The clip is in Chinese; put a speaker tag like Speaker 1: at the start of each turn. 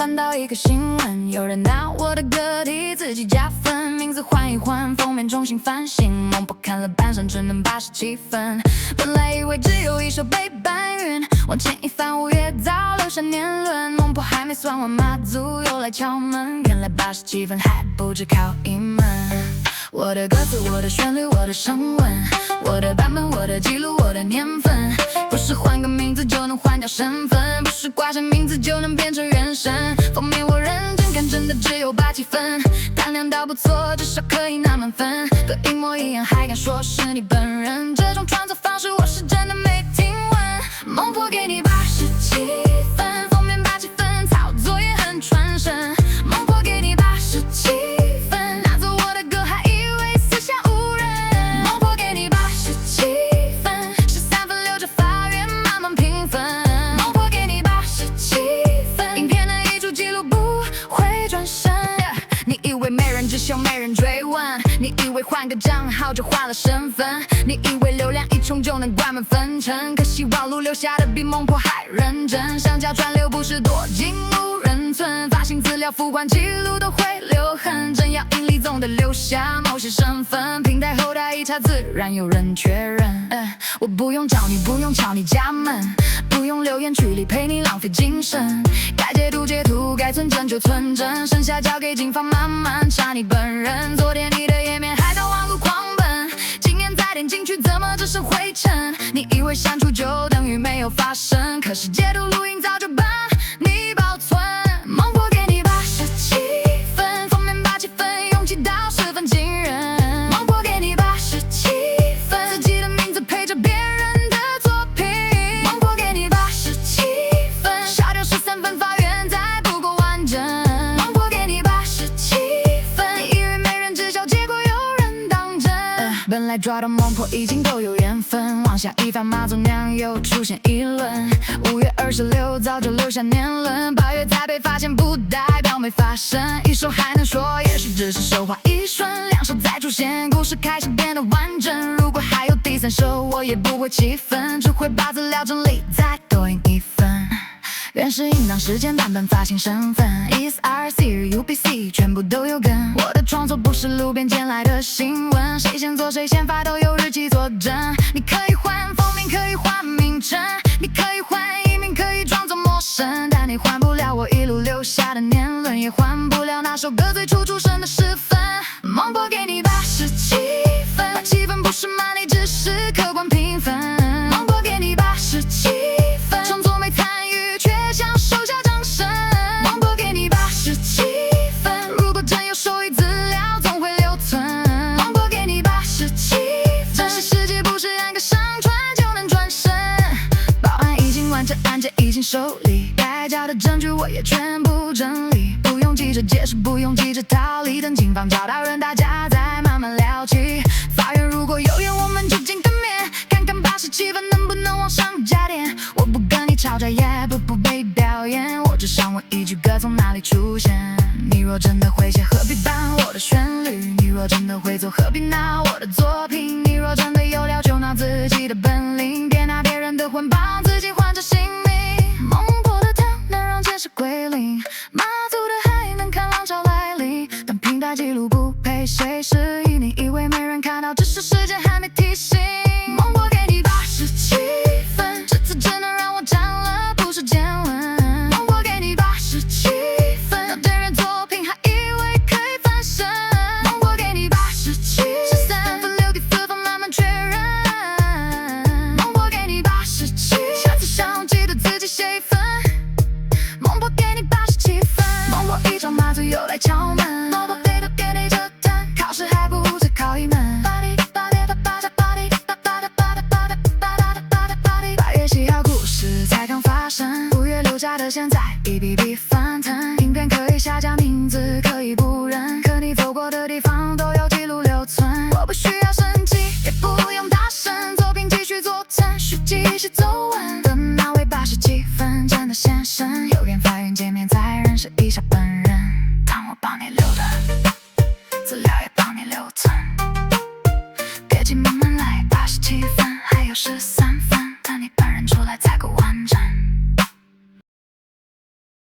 Speaker 1: 翻到一个新闻，有人拿我的歌替自己加分，名字换一换，封面重新翻新。孟婆看了半晌，只能87分。本来以为只有一首被搬运，往前一翻，5月早留下年轮。孟婆还没算完，妈祖又来敲门，原来87分还不止靠一门。我的歌词，我的旋律，我的声纹，我的版本，我的记录，我的年份，不是换个名字就能换掉身份，不是挂上名字就能变成原神。封面我认真看，真的只有87分，胆量倒不错，至少可以拿满分。歌一模一样，还敢说是你本人？这种创作方式我是真的没听闻。孟婆给你87分，封面87分，操作也很传神。孟婆给你87。只秀没人追问，你以为换个账号就换了身份，你以为流量一冲就能关门分成，可惜网路留下的比孟婆还认真，商家转流不是多金无人存，发行资料付款记录都会留痕，真要盈利总得留下某些身份，平台后台一查自然有人确认。我不用找你，不用敲你家门，不用留言区里陪你浪费精神，该截图截图，该存真就存真，剩下交给警方慢慢查你本人。昨天你的页面还在网路狂奔，今天再点进去怎么只剩灰尘？你以为删除就等于没有发生，可是截图录音早就帮你保存。孟婆给你87分，封面87分，勇气倒10分惊人。孟婆给你87分，自己的名字配着别人的作品。孟婆给你87分，杀掉13分，法院再不够完整。孟婆给你87分，你以为没人知晓，结果有人当真。本来抓到孟婆已经都有缘分，往下一翻，妈祖娘又出现议论。5月26早就留下年轮，8月才被发现，不代表没发生。一首还能说，也许只是手滑一瞬，2首再出现，故事开始变得完整。如果还有第3首，我也不会气愤，只会把资料整理再多印1分。原始音档、时间、版本、发行身份 ESRC、UPC 全部都有根。我的创作不是路边捡来的新闻，谁先做谁先发都有日期作证。你可以换封面，可以换名称，你可以换艺名，可以装作陌生，但你换不了我一路留下的年轮，也换不了那首歌最初出生的时分。孟婆给你87分，87分不是骂你，只是客观评分。孟婆给你87分，创作没参与却想收下掌声。孟婆给你87分，如果真有收益资料总会留存。孟婆给你87分，真实世界不是按个上传就能转身。报案已经完成，案件已经受理，该交的证据我也全部整理，不用急着解释，不用急着逃离，等警方找到人，大家再慢慢聊起。法院如果有缘，我们就见个面，看看87分能不能往上加点。我不跟你吵架，也不被表演，我只想问一句，歌从哪里出现？你若真的会写，何必搬我的旋律？你若真的会做，何必拿我的作品？你若真的有料，就拿自己的本领，别拿别人的魂帮自己换着性命。孟婆的汤能让前世归零，妈祖的海能看浪潮来临，但平台记录不配谁失忆，你以为没人看到，只是时间还没提醒。孟婆给你87分，这次真的让我占了不少见闻。孟婆给你87分，有的人作品还以为可以翻身。孟婆给你87，13分留给4分慢慢确认。孟婆给你87，下次想记得自己写1分。孟婆给你87分，孟婆一找妈祖又来敲门，孟婆背都给你折腾，考试还不如再考一门。8月7号故事才刚发生，5月留下的现在一笔笔翻腾，影片可以下架，名字可以不认，可你走过的地方都有记录留存。我不需要生气，也不用大声，作品继续做程序，继续走完的那位87分真的现身，有缘法院见面再认识一下本人。汤我帮你留的，资料也帮你留存，别急慢慢来，87分还有13分，等你本人出来才够完整。